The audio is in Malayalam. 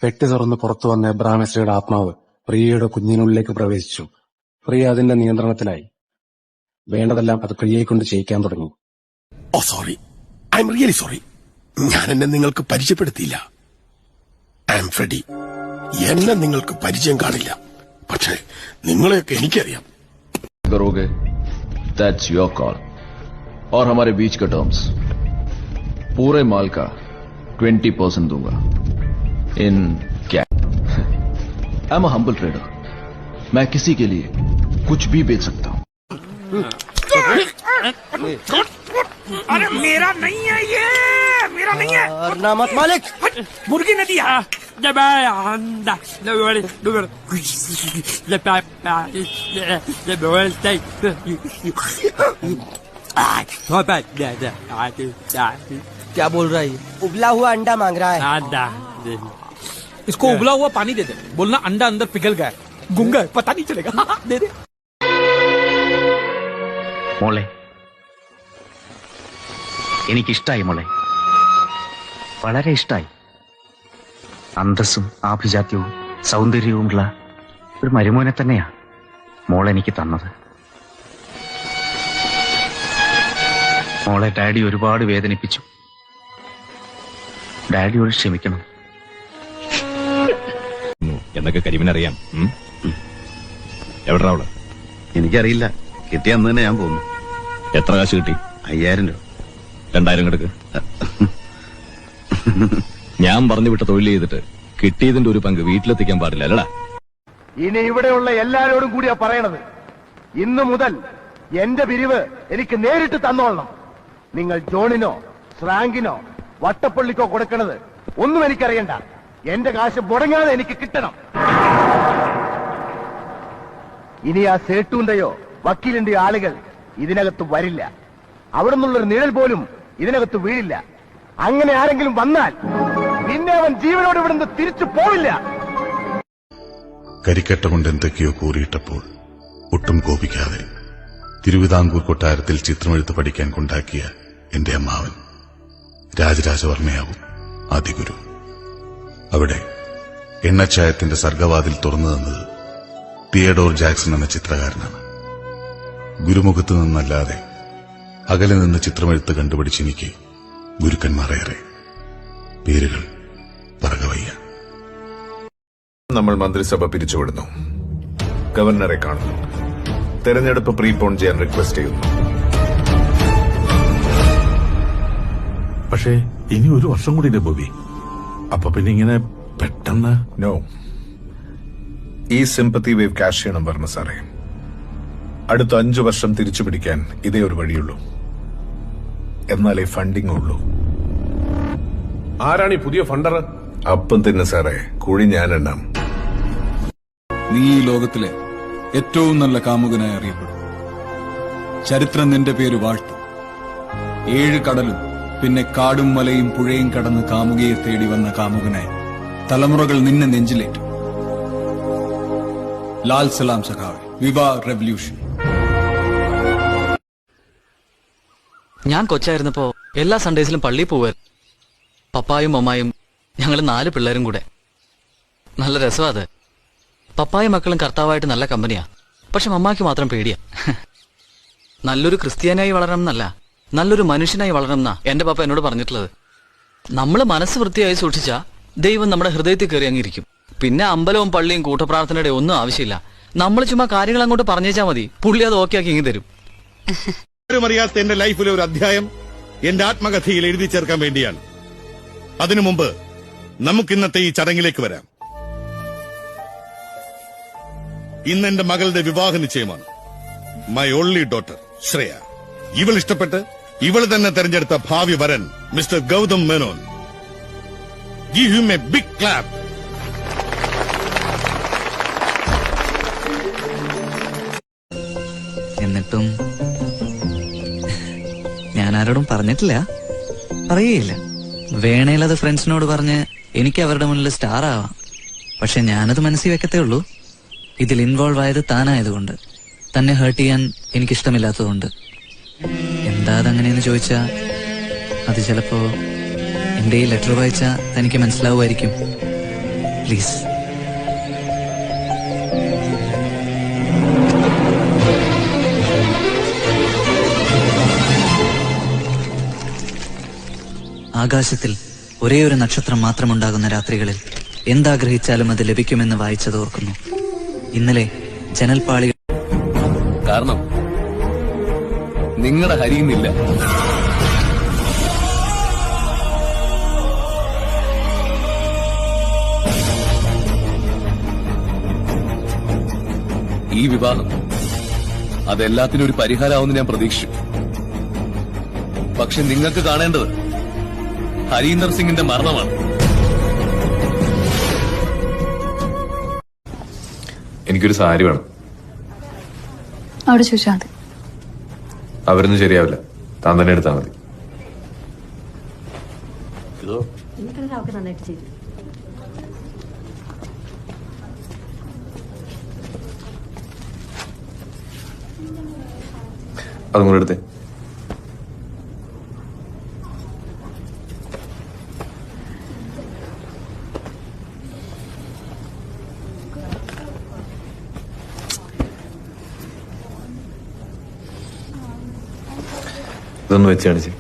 പെട്ടി തുറന്ന് പുറത്തു വന്ന എബ്രാഹിംശ്രീയുടെ ആത്മാവ് പ്രിയയുടെ കുഞ്ഞിനുള്ളിലേക്ക് പ്രവേശിച്ചു. പ്രിയ അതിന്റെ നിയന്ത്രണത്തിലായി. വേണ്ടതെല്ലാം അത് പ്രിയയെക്കൊണ്ട് ചെയ്യിക്കാൻ തുടങ്ങി. Oh sorry, I'm really sorry. ഞാൻ എന്നെ നിങ്ങൾക്ക് പരിചയപ്പെടുത്തിയില്ല. I M Freddy. എന്നെ നിങ്ങൾക്ക് പരിചയം കാണില്ല, പക്ഷേ നിങ്ങളെയൊക്കെ എനിക്കറിയാം. करोगे दैट्स योर कॉल. और हमारे बीच का टर्म्स, पूरे माल का 20% दूंगा in cash. I am a humble trader. मैं किसी के लिए कुछ भी बेच सकता हूँ. अरे मेरा नहीं है ये, मेरा नहीं है. नामत मालिक, मुर्गी ने दिया. क्या बोल रहा है ये? उबला हुआ अंडा मांग रहा है. इसको उबला हुआ पानी दे दे. बोलना अंडा अंदर पिघल गया, गुंगा है, पता नहीं चलेगा. दे दे. മോളെ, എനിക്കിഷ്ടായി മോളെ, വളരെ ഇഷ്ടായി. അന്തസ്സും ആഭിജാത്യവും സൗന്ദര്യവുമുള്ള ഒരു മരുമോനെ തന്നെയാ മോളെനിക്ക് തന്നത്. മോളെ ഡാഡി ഒരുപാട് വേദനിപ്പിച്ചു. ഡാഡിയോട് ക്ഷമിക്കണം. എന്നൊക്കെ കരിമിനറിയാം. എവിടാ അവള്? എനിക്കറിയില്ല. കിട്ടിയ അന്ന് തന്നെ ഞാൻ പോകുന്നു. എത്ര കാശ് കിട്ടി? 5000 രൂപ. 2000 കിടക്ക്. ഞാൻ പറഞ്ഞു വിട്ട തൊഴിൽ ചെയ്തിട്ട് കിട്ടിയതിന്റെ ഒരു പങ്ക് വീട്ടിലെത്തിക്കാൻ പാടില്ല അല്ലടാ. ഇനി ഇവിടെയുള്ള എല്ലാരോടും കൂടിയാ പറയണത്, ഇന്നു മുതൽ എന്റെ പിരിവ് എനിക്ക് നേരിട്ട് തന്നോളണം. നിങ്ങൾ ജോണിനോ ശ്രാങ്കിനോ വട്ടപ്പള്ളിക്കോ കൊടുക്കണത് ഒന്നും എനിക്കറിയണ്ട. എന്റെ കാശ് മുടങ്ങാതെ എനിക്ക് കിട്ടണം. ഇനി ആ സേട്ടുന്റെയോ വക്കീലിന്റെയോ ആളുകൾ ഇതിനകത്ത് വരില്ല. അവിടെ നിന്നുള്ളൊരു നിഴൽ പോലും ഇതിനകത്ത് വീഴില്ല. അങ്ങനെ ആരെങ്കിലും വന്നാൽ പിന്നെ അവൻ ജീവനോട് ഇവിടുന്ന് തിരിച്ചു പോവില്ല. കരിക്കട്ട കൊണ്ട് എന്തൊക്കെയോ കൂറിയിട്ടപ്പോൾ ഒട്ടും കോപിക്കാതെ തിരുവിതാംകൂർ കൊട്ടാരത്തിൽ ചിത്രമെഴുത്ത് പഠിക്കാൻ കൊണ്ടാക്കിയ എന്റെ അമ്മാവൻ രാജരാജവർമ്മയാവും ആദിഗുരു. അവിടെ എണ്ണച്ചായത്തിന്റെ സർഗവാതിൽ തുറന്നു തന്നത് തിയഡോർ ജാക്സൺ എന്ന ചിത്രകാരനാണ്. ഗുരുമുഖത്ത് നിന്നല്ലാതെ അകലെ നിന്ന് ചിത്രമെഴുത്ത് കണ്ടുപിടിച്ചെനിക്ക് ഗുരുക്കന്മാരേറെ. പേരുകൾ പറകവയ്യ. നമ്മൾ മന്ത്രിസഭ പിരിച്ചുവിടുന്നു. ഗവർണറെ കാണുന്നു. തെരഞ്ഞെടുപ്പ് പ്രീപോൺ ചെയ്യാൻ റിക്വസ്റ്റ് ചെയ്യുന്നു. പക്ഷേ ഇനി ഒരു വർഷം കൂടി ബോബി. അപ്പൊ പിന്നെ ഇങ്ങനെ പെട്ടെന്ന് നോ. ഈ സിമ്പത്തി വേവ് ക്യാഷ് ചെയ്യണം വർമ്മ സാറേ. അടുത്ത 5 വർഷം തിരിച്ചു പിടിക്കാൻ ഇതേ ഒരു വഴിയുള്ളൂ. എന്നാലേ ഫണ്ടിങ് ഉള്ളൂ. ആരാണ് ഈ പുതിയ ഫണ്ടർ? അപ്പം തന്നെ സാറേ, കുഴി ഞാൻ എണ്ണാം. നീ ഈ ലോകത്തിലെ ഏറ്റവും നല്ല കാമുകനായി അറിയപ്പെടും. ചരിത്രം നിന്റെ പേര് വാഴ്ത്തും. 7 കടലും പിന്നെ കാടും മലയും പുഴയും കടന്ന് കാമുകയെ തേടി വന്ന കാമുകനായി തലമുറകൾ നിന്നെ നെഞ്ചിലേറ്റും. ലാൽ സലാം സഖാവെ. വിവാ റെവല്യൂഷൻ. ഞാൻ കൊച്ചായിരുന്നപ്പോ എല്ലാ സൺഡേസിലും പള്ളിയിൽ പോവായിരുന്നു. പപ്പായും അമ്മായും ഞങ്ങൾ 4 പിള്ളേരും കൂടെ. നല്ല രസമാ അത്. പപ്പായും മക്കളും കർത്താവായിട്ട് നല്ല കമ്പനിയാ. പക്ഷെ മമ്മാക്ക് മാത്രം പേടിയാ. നല്ലൊരു ക്രിസ്ത്യാനായി വളരണം എന്നല്ല, നല്ലൊരു മനുഷ്യനായി വളരണം എന്നാ എന്റെ പപ്പ എന്നോട് പറഞ്ഞിട്ടുള്ളത്. നമ്മള് മനസ്സ് വൃത്തിയായി സൂക്ഷിച്ചാ ദൈവം നമ്മുടെ ഹൃദയത്തിൽ കയറി അങ്ങിരിക്കും. പിന്നെ അമ്പലവും പള്ളിയും കൂട്ടപ്രാർത്ഥനയുടെ ഒന്നും ആവശ്യമില്ല. നമ്മൾ ചുമ്മാ കാര്യങ്ങൾ അങ്ങോട്ട് പറഞ്ഞേച്ചാ മതി. പുള്ളി അത് ഓക്കെ ആക്കി ഇങ്ങി തരും. അറിയാത്ത എന്റെ ലൈഫിലെ ഒരു അധ്യായം എന്റെ ആത്മകഥയിൽ എഴുതി ചേർക്കാൻ വേണ്ടിയാണ്. അതിനു മുമ്പ് നമുക്ക് ഇന്നത്തെ ഈ ചടങ്ങിലേക്ക് വരാം. ഇന്ന് എന്റെ മകളുടെ വിവാഹ നിശ്ചയമാണ്. My only daughter Shreya. ഇവൾ ഇഷ്ടപ്പെട്ട് ഇവൾ തന്നെ തെരഞ്ഞെടുത്ത ഭാവി വരൻ mister Gautam Menon. Give him a big clap. എന്നിട്ടും ഞാൻ ആരോടും പറഞ്ഞിട്ടില്ല, പറയുകയില്ല. വേണേലത് ഫ്രണ്ട്സിനോട് പറഞ്ഞ് എനിക്ക് അവരുടെ മുന്നിൽ സ്റ്റാർ ആവാം. പക്ഷെ ഞാനത് മനസ്സിൽ വെക്കത്തേ ഉള്ളൂ. ഇതിൽ ഇൻവോൾവ് ആയത് താനായതുകൊണ്ട്, തന്നെ ഹേർട്ട് ചെയ്യാൻ എനിക്കിഷ്ടമില്ലാത്തതുകൊണ്ട്. എന്താ അതങ്ങനെയെന്ന് ചോദിച്ചാ അത് ചിലപ്പോ എന്റെ ഈ ലെറ്റർ വായിച്ചാ തനിക്ക് മനസ്സിലാവുമായിരിക്കും. പ്ലീസ്. ആകാശത്തിൽ ഒരേ ഒരു നക്ഷത്രം മാത്രമുണ്ടാകുന്ന രാത്രികളിൽ എന്താഗ്രഹിച്ചാലും അത് ലഭിക്കുമെന്ന് വായിച്ചത് ഓർക്കുന്നു. ഇന്നലെ ജനൽപ്പാളികൾ കാരണം നിങ്ങളുടെ ഹരിയുന്നില്ല. ഈ വിവാഹം അതെല്ലാത്തിനും ഒരു പരിഹാരമാവുമെന്ന് ഞാൻ പ്രതീക്ഷിച്ചു. പക്ഷെ നിങ്ങൾക്ക് കാണേണ്ടത് ഹരീന്ദർ സിംഗിന്റെ മരണമാണ്. എനിക്കൊരു സാരി വേണം. അവിടെ ചോദിച്ചാൽ മതി. അവരൊന്നും ശരിയാവില്ല, താൻ തന്നെ എടുത്താൽ മതി. അതും കൂടെ എടുത്തേ. ഇതൊന്ന് വെച്ച് കാണിച്ച്.